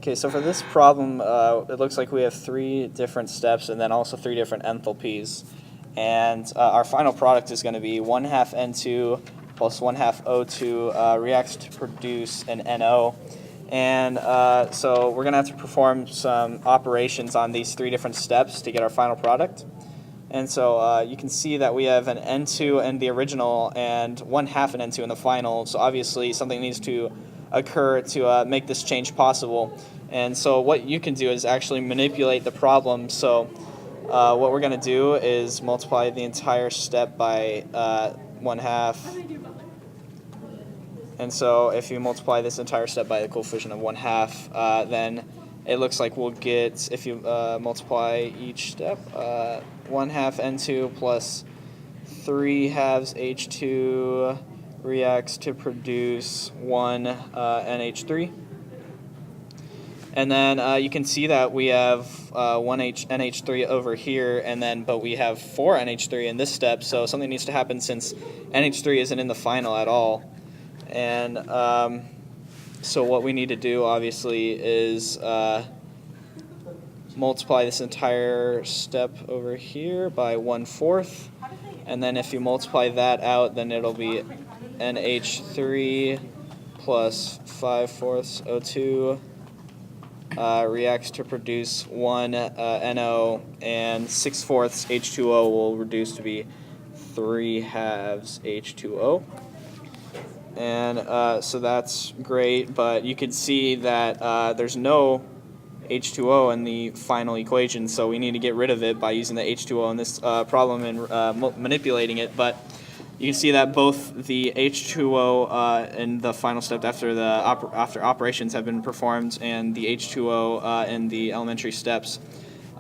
Okay, so for this problem, it looks like we have 3 different steps and then also 3 different enthalpies. And our final product is going to be 1/2 N2 plus 1/2 O2 reacts to produce an NO. And so we're going to have to perform some operations on these 3 different steps to get our final product. And so you can see that we have an N2 in the original and 1/2 an N2 in the final. So obviously something needs to occur to make this change possible. And so what you can do is actually manipulate the problem. So what we're going to do is multiply the entire step by 1/2. And so if you multiply this entire step by the coefficient of 1/2, then it looks like we'll get, if you multiply each step, 1/2 N2 plus 3/2 H2 reacts to produce 1 NH3. And then you can see that we have 1 NH3 over here, and then but we have 4 NH3 in this step, so something needs to happen since NH3 isn't in the final at all. And so what we need to do, obviously, is multiply this entire step over here by 1/4, and then if you multiply that out, then it'll be NH3 plus 5/4 O2 reacts to produce 1 NO, and 6/4 H2O will reduce to be 3/2 H2O. And so that's great, but you can see that there's no H2O in the final equation, so we need to get rid of it by using the H2O in this problem and manipulating it. But you can see that both the H2O in the final step after operations have been performed and the H2O in the elementary steps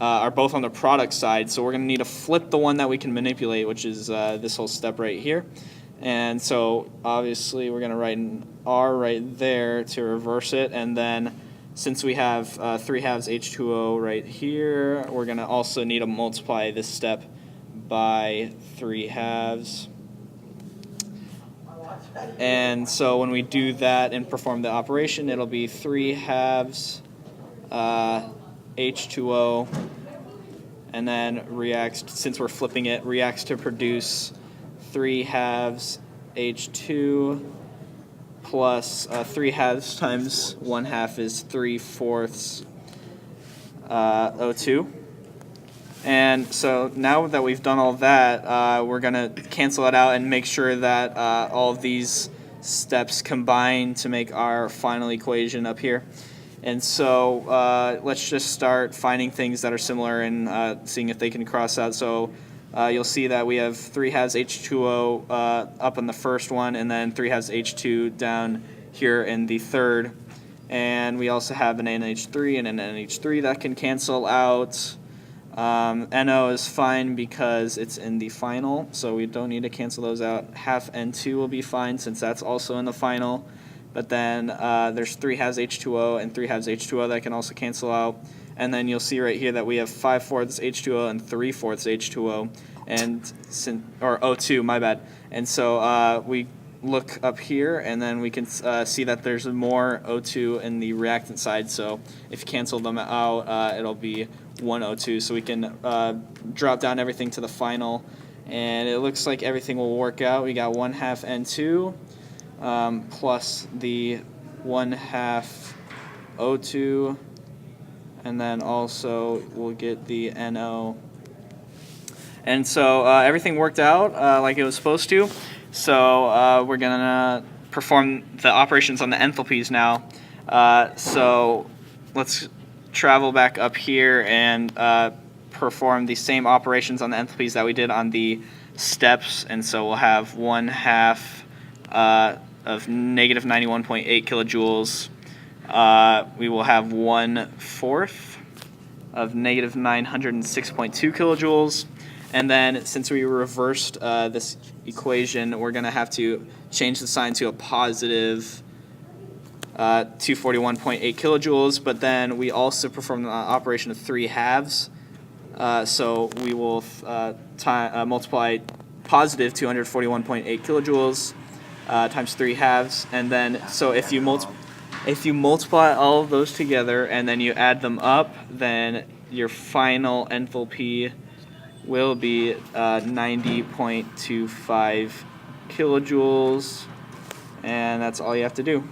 are both on the product side. So we're going to need to flip the one that we can manipulate, which is this whole step right here. And so obviously we're going to write an R right there to reverse it, and then since we have 3/2 H2O right here, we're going to also need to multiply this step by 3/2. And so when we do that and perform the operation, it'll be 3/2 H2O, and then reacts, since we're flipping it, reacts to produce 3/2 H2 plus 3/2 times 1/2 is 3/4 O2. And so now that we've done all that, we're going to cancel it out and make sure that all of these steps combine to make our final equation up here. And so let's just start finding things that are similar and seeing if they can cross out. So you'll see that we have 3/2 H2O up in the first one, and then 3/2 H2 down here in the third. And we also have an NH3 and an NH3 that can cancel out. NO is fine because it's in the final, so we don't need to cancel those out. 1/2 N2 will be fine since that's also in the final. But then there's 3/2 H2O and 3/2 H2O that can also cancel out. And then you'll see right here that we have 5/4 H2O and 3/4 H2O, or O2, my bad. And so we look up here, and then we can see that there's more O2 in the reactant side. So if you cancel them out, it'll be 1 O2. So we can drop down everything to the final, and it looks like everything will work out. We got 1/2 N2 plus the 1/2 O2, and then also we'll get the NO. And so everything worked out like it was supposed to. So we're going to perform the operations on the enthalpies now. So let's travel back up here and perform the same operations on the enthalpies that we did on the steps. And so we'll have 1/2 of negative 91.8 kilojoules. We will have 1/4 of negative 906.2 kilojoules. And then since we reversed this equation, we're going to have to change the sign to a positive 241.8 kilojoules. But then we also perform the operation of 3/2. So we will multiply positive 241.8 kilojoules times 3/2. And then, so if you multiply If you multiply all of those together and then you add them up, then your final enthalpy will be 90.25 kilojoules, and that's all you have to do.